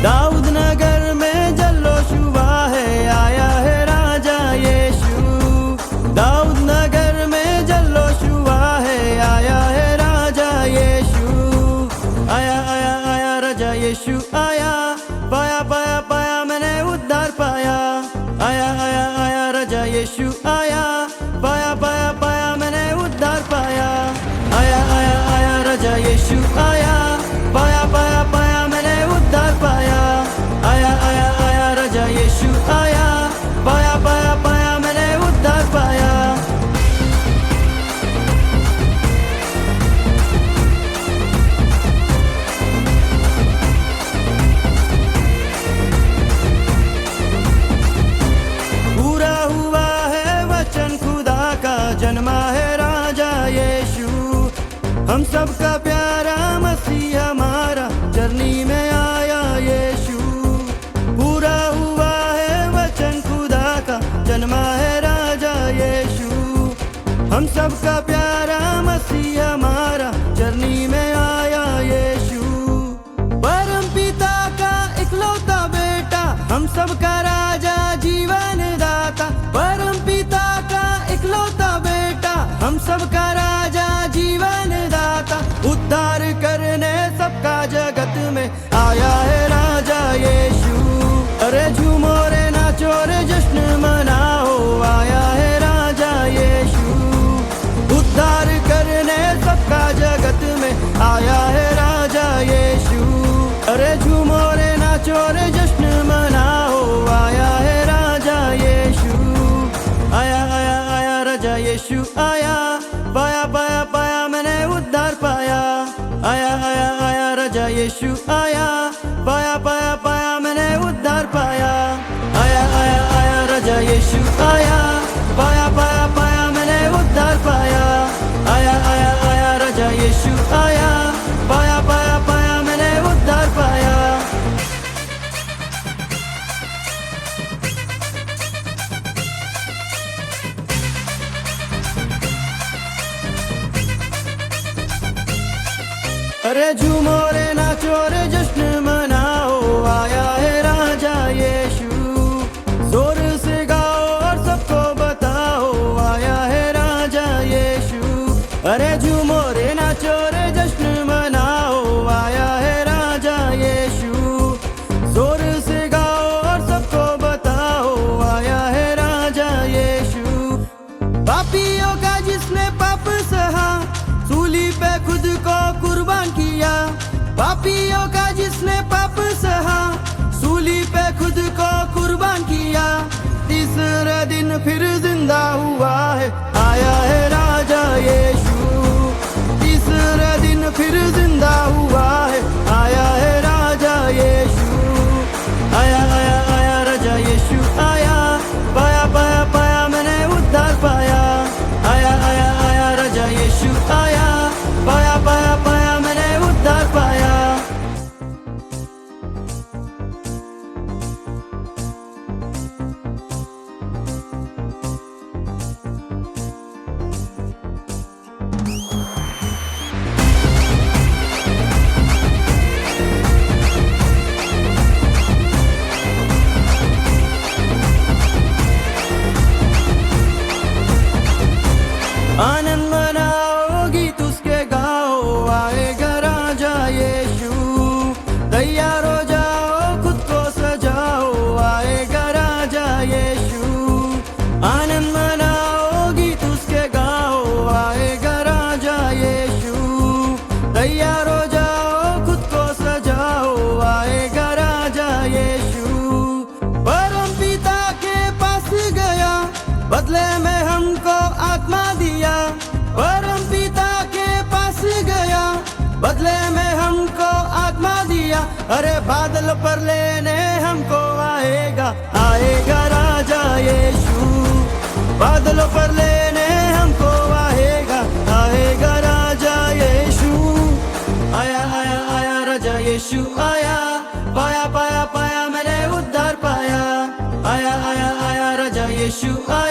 दाऊद नगर में जल्लोश हुआ है, आया है राजा यीशु। दाऊद नगर में जल्लोश हुआ है, आया है राजा यीशु। आया आया आया राजा यीशु आया, पाया पाया पाया मैंने उद्धार पाया। आया आया आया राजा यीशु आया, पाया पाया पाया मैंने उद्धार पाया। आया आया आया राजा यीशु आया, पाया पाया पाया मैंने उद्धार पाया। आया आया आया राजा यीशु आया, पाया पाया पाया मैंने उद्धार पाया। पूरा हुआ है वचन खुदा का, जन्मा है राजा यीशु। हम सबका प्यारा मसीह हमारा चरनी में आया यीशु। पूरा हुआ है वचन खुदा का, जन्मा है राजा यीशु। हम सबका प्यारा मसीह हमारा चरनी में आया यीशु। परम पिता का इकलौता बेटा, हम सबका राजा जीवन दाता। परम पिता का इकलौता बेटा, हम सबका राजा जीवन दाता। उद्धार करने सबका जगत में आया है राजा यीशु। अरे झूमो रे नाचो रे जश्न मनाओ, आया है राजा यीशु। उद्धार करने सबका जगत में आया है राजा यीशु। अरे झूमो रे नाचो रे जश्न मनाओ, आया है राजा यीशु। आया आया आया राजा यीशु आया, पाया पाया पाया मैंने उद्धार पाया। आया आया आया राजा यीशु आया, पाया पाया पाया मैंने उद्धार पाया। आया आया आया राजा यीशु आया, पाया पाया पाया मैंने उद्धार पाया। आया आया आया राजा यीशु आया, पाया पाया पाया मैंने उद्धार पाया। अरे झूमो रे नाचो रे जश्न मनाओ, आया है राजा यीशु। जोर से गाओ और सबको बताओ, आया है राजा यीशु। अरे झूमो रे नाचो रे जश्न मनाओ, आया है राजा यीशु। जोर से गाओ और सबको बताओ, आया है राजा यीशु। पापियों का जिसने पाप सहा, सूली पे खुद को कुर्बान किया। पापियों का जिसने पाप सहा, सूली पे खुद को कुर्बान किया। तीसरे दिन फिर जिंदा हुआ है, आया है राजा यीशु। तीसरे दिन फिर जिंदा हुआ है, आया है राजा यीशु। आया आया आया राजा यीशु आया, पाया पाया पाया मैंने उद्धार पाया। आया आया आया राजा यीशु आया, पाया पाया पाया मैंने उद्धार पाया। आनंद मनाओ गीत उसके गाओ, आएगा राजा यीशु। तैयार हो जाओ खुद को सजाओ, आएगा राजा यीशु। आनंद मनाओ गीत उसके गाओ, आएगा राजा यीशु। तैयार हो जाओ खुद को सजाओ, आएगा राजा यीशु। परम पिता के पास गया, बदले में हमको आत्मा दिया। परम पिता के पास गया, बदले में हमको आत्मा दिया। अरे बादल पर लेने हमको आएगा, आएगा राजा यीशु। बादलों पर लेने हमको आएगा, आएगा राजा यीशु। आया आया आया राजा यीशु आया, पाया पाया पाया मैंने उद्धार पाया। आया आया आया राजा यीशु आया।